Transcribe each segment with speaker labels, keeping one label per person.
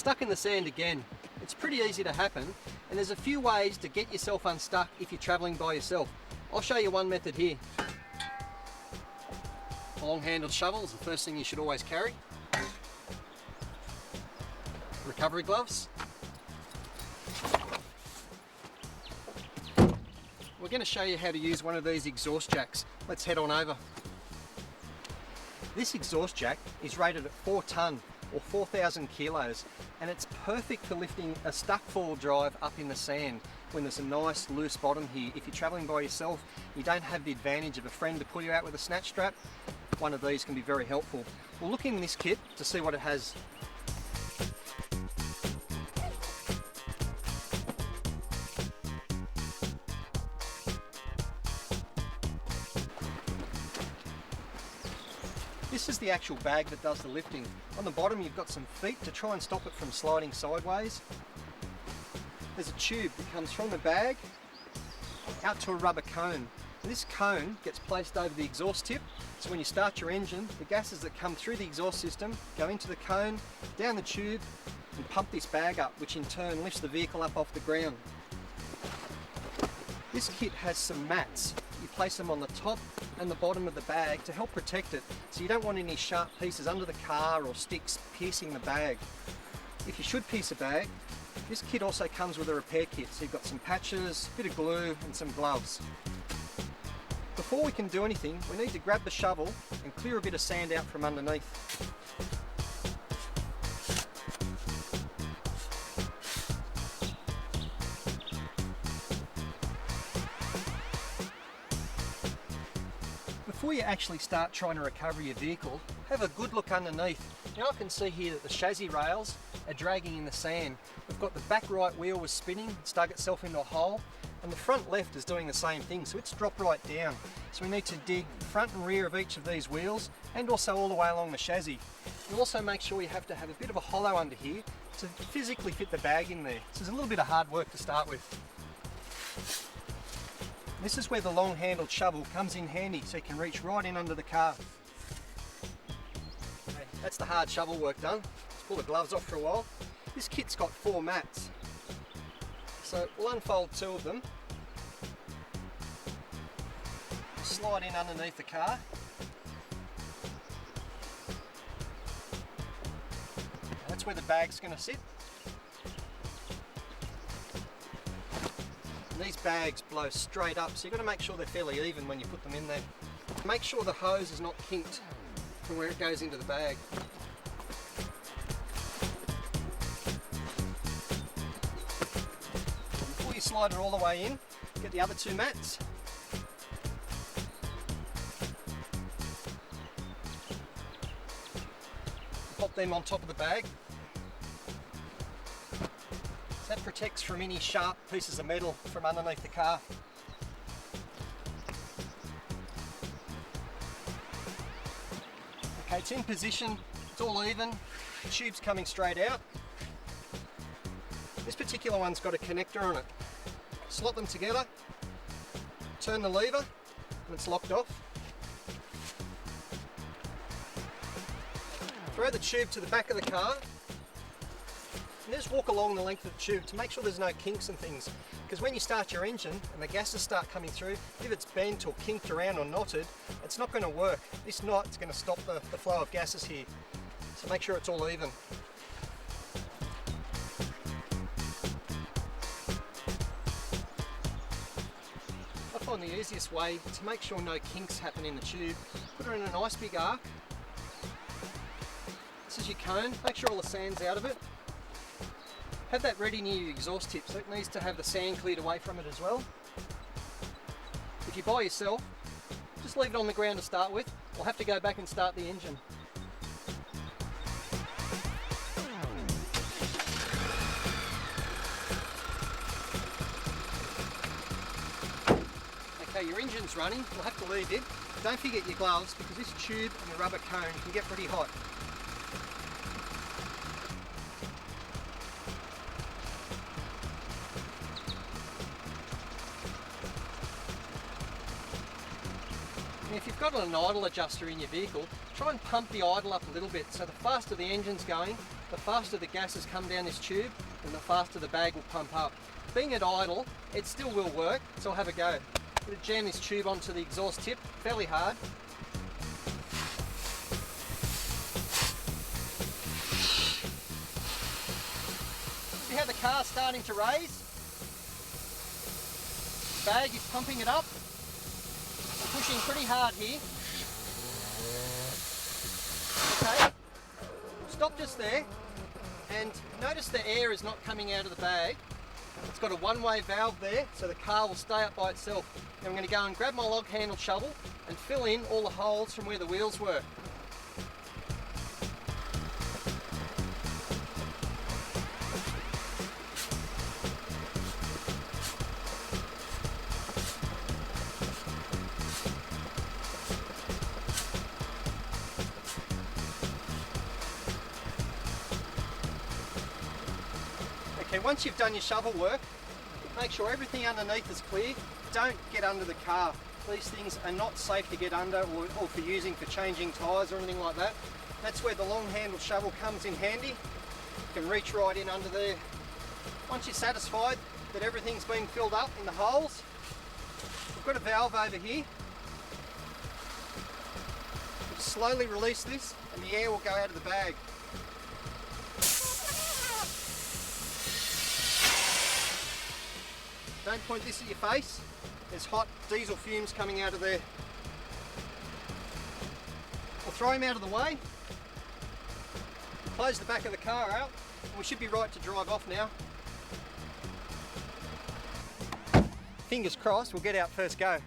Speaker 1: Stuck in the sand again. It's pretty easy to happen, and there's a few ways to get yourself unstuck if you're travelling by yourself. I'll show you one method here. A long-handled shovel is the first thing you should always carry. Recovery gloves. We're going to show you how to use one of these exhaust jacks. Let's head on over. This exhaust jack is rated at 4 tonne or 4,000 kilos, and it's perfect for lifting a stuck four-wheel drive up in the sand when there's a nice loose bottom here. If you're travelling by yourself, you don't have the advantage of a friend to pull you out with a snatch strap. One of these can be very helpful. We'll look in this kit to see what it has. This is the actual bag that does the lifting. On the bottom you've got some feet to try and stop it from sliding sideways. There's a tube that comes from the bag out to a rubber cone. And this cone gets placed over the exhaust tip, so when you start your engine, the gases that come through the exhaust system go into the cone, down the tube, and pump this bag up, which in turn lifts the vehicle up off the ground. This kit has some mats. You place them on the top and the bottom of the bag to help protect it, so you don't want any sharp pieces under the car or sticks piercing the bag. If you should pierce a bag, this kit also comes with a repair kit, so you've got some patches, a bit of glue and some gloves. Before we can do anything, we need to grab the shovel and clear a bit of sand out from underneath. Before you actually start trying to recover your vehicle, have a good look underneath. Now I can see here that the chassis rails are dragging in the sand. We've got the back right wheel was spinning, it's dug itself into a hole, and the front left is doing the same thing, so it's dropped right down. So we need to dig front and rear of each of these wheels, and also all the way along the chassis. You also make sure you have to have a bit of a hollow under here to physically fit the bag in there. So there's a little bit of hard work to start with. This is where the long-handled shovel comes in handy, so you can reach right in under the car. Okay, that's the hard shovel work done. Let's pull the gloves off for a while. This kit's got 4 mats. So we'll unfold 2 of them. Slide in underneath the car. That's where the bag's going to sit. And these bags blow straight up, so you've got to make sure they're fairly even when you put them in there. Make sure the hose is not kinked from where it goes into the bag. Before you slide it all the way in, get the other 2 mats. Pop them on top of the bag. So that protects from any sharp pieces of metal from underneath the car. Okay, it's in position, it's all even, the tube's coming straight out. This particular one's got a connector on it. Slot them together, turn the lever, and it's locked off. Throw the tube to the back of the car, and just walk along the length of the tube to make sure there's no kinks and things. Because when you start your engine and the gases start coming through, if it's bent or kinked around or knotted, it's not going to work. This knot's going to stop the flow of gases here. So make sure it's all even. I find the easiest way to make sure no kinks happen in the tube, put it in a nice big arc. This is your cone, make sure all the sand's out of it. Have that ready near your exhaust tip, so it needs to have the sand cleared away from it as well. If you're by yourself, just leave it on the ground to start with. We'll have to go back and start the engine. Okay, your engine's running, we'll have to leave it. Don't forget your gloves, because this tube and the rubber cone can get pretty hot. And if you've got an idle adjuster in your vehicle, try and pump the idle up a little bit, so the faster the engine's going, the faster the gases come down this tube, and the faster the bag will pump up. Being at idle, it still will work, so I'll have a go. I'm going to jam this tube onto the exhaust tip fairly hard. See how the car's starting to raise? The bag is pumping it up. I'm pushing pretty hard here. Okay, stop just there, and notice the air is not coming out of the bag. It's got a one-way valve there, so the car will stay up by itself. And I'm going to go and grab my log handle shovel and fill in all the holes from where the wheels were. Okay, once you've done your shovel work, make sure everything underneath is clear. Don't get under the car. These things are not safe to get under or for using for changing tyres or anything like that. That's where the long handled shovel comes in handy. You can reach right in under there. Once you're satisfied that everything's been filled up in the holes, we've got a valve over here. Just slowly release this and the air will go out of the bag. Don't point this at your face. There's hot diesel fumes coming out of there. We'll throw him out of the way. Close the back of the car out. And we should be right to drive off now. Fingers crossed, we'll get out first go.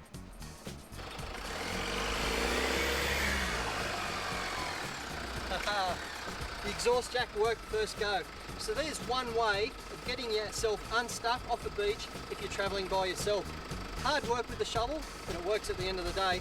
Speaker 1: The exhaust jack worked first go. So there's one way of getting yourself unstuck off the beach if you're travelling by yourself. Hard work with the shovel, but it works at the end of the day.